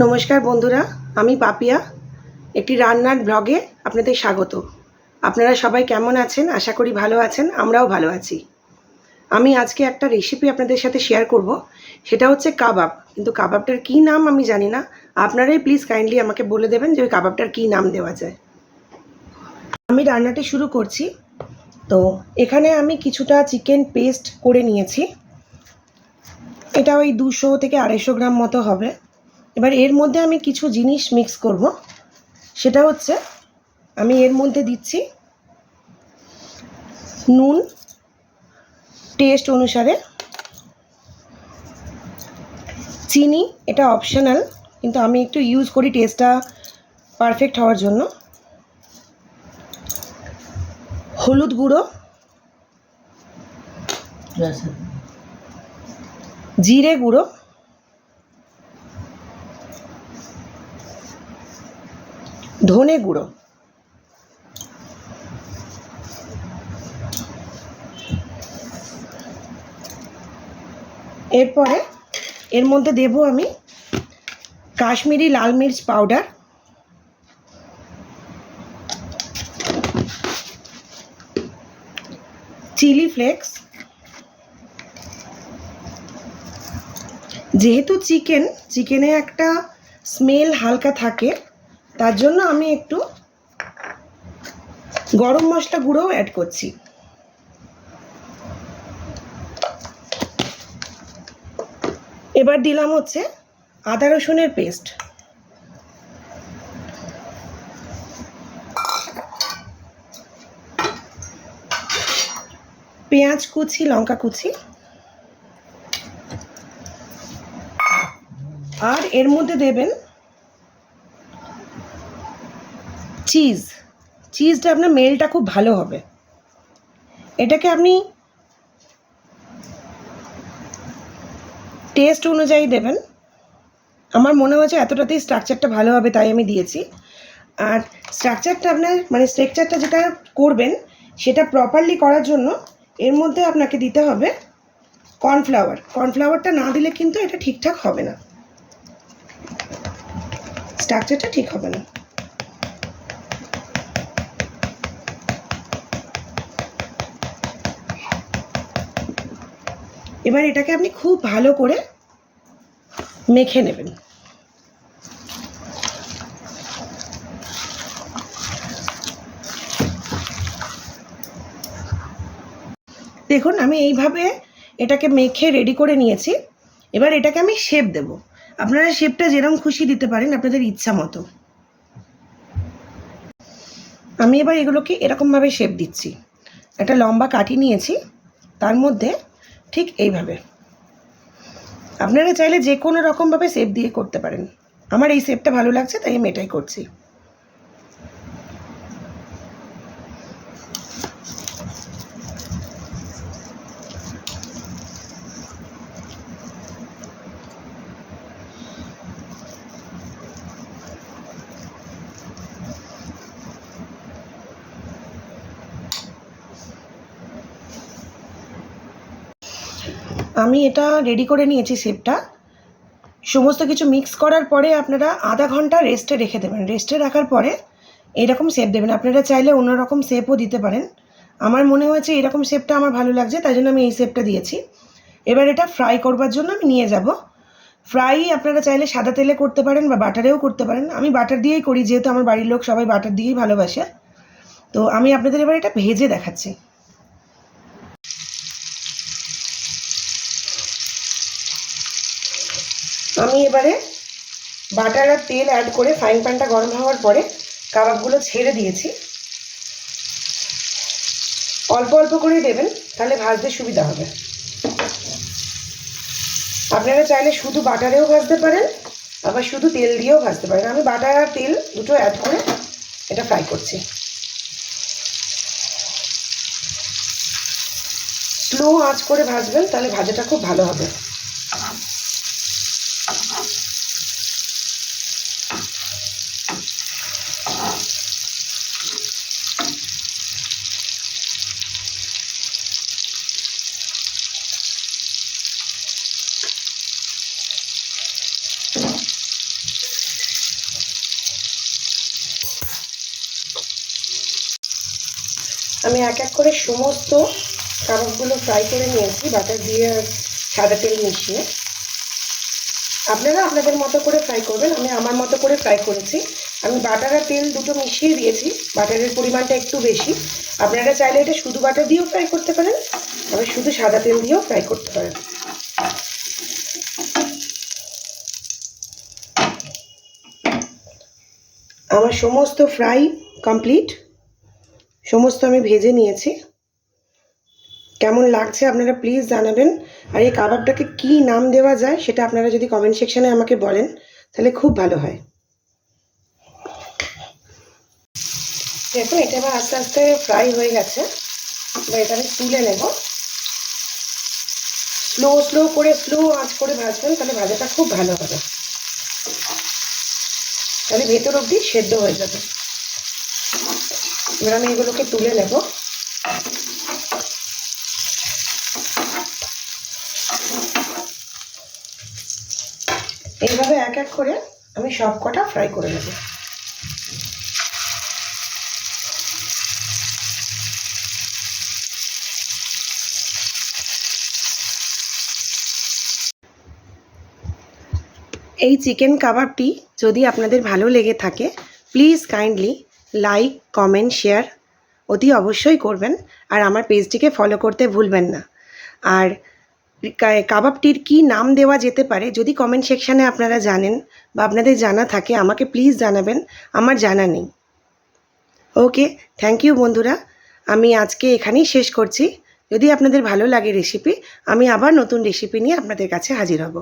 নমস্কার বন্ধুরা, আমি পাপিয়া একটি রান্নার ব্লগে আপনাদের স্বাগত। আপনারা সবাই কেমন আছেন? আশা করি ভালো আছেন। আমরাও ভালো আছি। আমি আজকে একটা রেসিপি আপনাদের সাথে শেয়ার করব। সেটা হচ্ছে কাবাব। কিন্তু কাবাবটার কী নাম আমি জানি না। আপনারাই প্লিজ কাইন্ডলি আমাকে বলে দেবেন যে ওই কাবাবটার কী নাম দেওয়া যায়। আমি রান্নাটি শুরু করছি। তো এখানে আমি কিছুটা চিকেন পেস্ট করে নিয়েছি। এটা ওই 200 থেকে 250 গ্রাম মতো হবে। এবার এর মধ্যে আমি কিছু জিনিস মিক্স করব। সেটা হচ্ছে আমি এর মধ্যে দিচ্ছি নুন টেস্ট অনুসারে, চিনি এটা অপশনাল কিন্তু আমি একটু ইউজ করি টেস্টটা পারফেক্ট হওয়ার জন্য, হলুদ গুঁড়ো, জিরে গুঁড়ো, ধনে গুঁড়ো, এরপরে এর মধ্যে দেব আমি কাশ্মীরি লাল মির্চ পাউডার, চিলি ফ্লেক্স। যেহেতু চিকেনে একটা স্মেল হালকা থাকে, তার জন্য আমি একটু গরম মশলা গুঁড়োও অ্যাড করছি। এবার দিলাম হচ্ছে আদা রসুনের পেস্ট, পেঁয়াজ কুচি, লঙ্কা কুচি, আর এর মধ্যে দেবেন চিজটা আপনার মেলটা খুব ভালো হবে। এটাকে আপনি টেস্ট অনুযায়ী দেবেন। আমার মনে হয়েছে এতটাতেই স্ট্রাকচারটা ভালো হবে, তাই আমি দিয়েছি। আর স্ট্রাকচারটা আপনার স্ট্রাকচারটা যেটা করবেন সেটা প্রপারলি করার জন্য এর মধ্যে আপনাকে দিতে হবে কর্নফ্লাওয়ারটা না দিলে কিন্তু এটা ঠিকঠাক হবে না, স্ট্রাকচারটা ঠিক হবে না। এবার এটাকে আপনি খুব ভালো করে মেখে নেবেন। দেখুন আমি এইভাবে এটাকে মেখে রেডি করে নিয়েছি। এবার এটাকে আমি শেপ দেব। আপনারা শেপটা যেরকম খুশি দিতে পারেন আপনাদের ইচ্ছা মতো। আমি এবার এগুলোকে এরকমভাবে শেপ দিচ্ছি। একটা লম্বা কাঠি নিয়েছি, তার মধ্যে ঠিক এইভাবে আপনারা চাইলে যে কোনো রকমভাবে শেপ দিয়ে করতে পারেন। আমার এই শেপটা ভালো লাগছে তাই আমি এটাই করছি। আমি এটা রেডি করে নিয়েছি শেপটা। সমস্ত কিছু মিক্স করার পরে আপনারা আধা ঘন্টা রেস্টে রেখে দেবেন। রেস্টে রাখার পরে এরকম শেপ দেবেন। আপনারা চাইলে অন্যরকম শেপও দিতে পারেন। আমার মনে হয়েছে এরকম শেপটা আমার ভালো লাগছে, তাই জন্য আমি এই শেপটা দিয়েছি। এবার এটা ফ্রাই করবার জন্য আমি নিয়ে যাব। ফ্রাই আপনারা চাইলে সাদা তেলে করতে পারেন বা বাটারেও করতে পারেন। আমি বাটার দিয়েই করি, যেহেতু আমার বাড়ির লোক সবাই বাটার দিয়েই ভালোবাসে। তো আমি আপনাদের এবার এটা ভেজে দেখাচ্ছি। আমি এবারে বাটার আর তেল অ্যাড করে ফ্রাইং প্যানটা গরম হওয়ার পরে কাবাবগুলো ছেড়ে দিয়েছি। অল্প অল্প করে দেবেন, তাহলে ভাজতে সুবিধা হবে। আপনারা চাইলে শুধু বাটারেও ভাজতে পারেন, আবার শুধু তেল দিয়েও ভাজতে পারেন। আমি বাটার আর তেল দুটো অ্যাড করে এটা ফ্রাই করছি। স্লো আঁচ করে ভাজবেন, তাহলে ভাজাটা খুব ভালো হবে। আমি এক এক করে সমস্ত কাবাবগুলো ফ্রাই করে নিয়েছি বাটার দিয়ে আর সাদা তেল মিশিয়ে। আপনারা আপনাদের মতো করে ফ্রাই করবেন, আমি আমার মতো করে ফ্রাই করেছি। আমি বাটার আর তেল দুটো মিশিয়ে দিয়েছি, বাটারের পরিমাণটা একটু বেশি। আপনারা চাইলে এটা শুধু বাটার দিয়েও ফ্রাই করতে পারেন, আবার শুধু সাদা তেল দিয়েও ফ্রাই করতে পারেন। আমার সমস্ত ফ্রাই কমপ্লিট, সমস্ত আমি ভেজে নিয়েছি। কেমন লাগছে আপনারা প্লিজ জানাবেন। আর এই কাবাবটাকে কী নাম দেওয়া যায় সেটা আপনারা যদি কমেন্ট সেকশানে আমাকে বলেন তাহলে খুব ভালো হয়। দেখুন এটা এবার আস্তে আস্তে ফ্রাই হয়ে গেছে, এবার এটা আমি তুলে নেব। স্লো আঁচ করে ভাজবেন, তাহলে ভাজাটা খুব ভালো হবে, তাহলে ভেতর অবধি সেদ্ধ হয়ে যাবে। এবার আমি এগুলোকে তুলে নেব। এইভাবে এক এক করে আমি সব কটা ফ্রাই করে নেব। এই চিকেন কাবাবটি যদি আপনাদের ভালো লেগে থাকে please kindly like, comment, share অতি অবশ্যই করবেন। আর আমার পেজটিকে ফলো করতে ভুলবেন না। আর কাবাবটির কী নাম দেওয়া যেতে পারে যদি কমেন্ট সেকশানে আপনারা জানেন বা আপনাদের জানা থাকে আমাকে প্লিজ জানাবেন, আমার জানা নেই। ওকে, থ্যাংক ইউ বন্ধুরা, আমি আজকে এখানেই শেষ করছি। যদি আপনাদের ভালো লাগে রেসিপি, আমি আবার নতুন রেসিপি নিয়ে আপনাদের কাছে হাজির হব।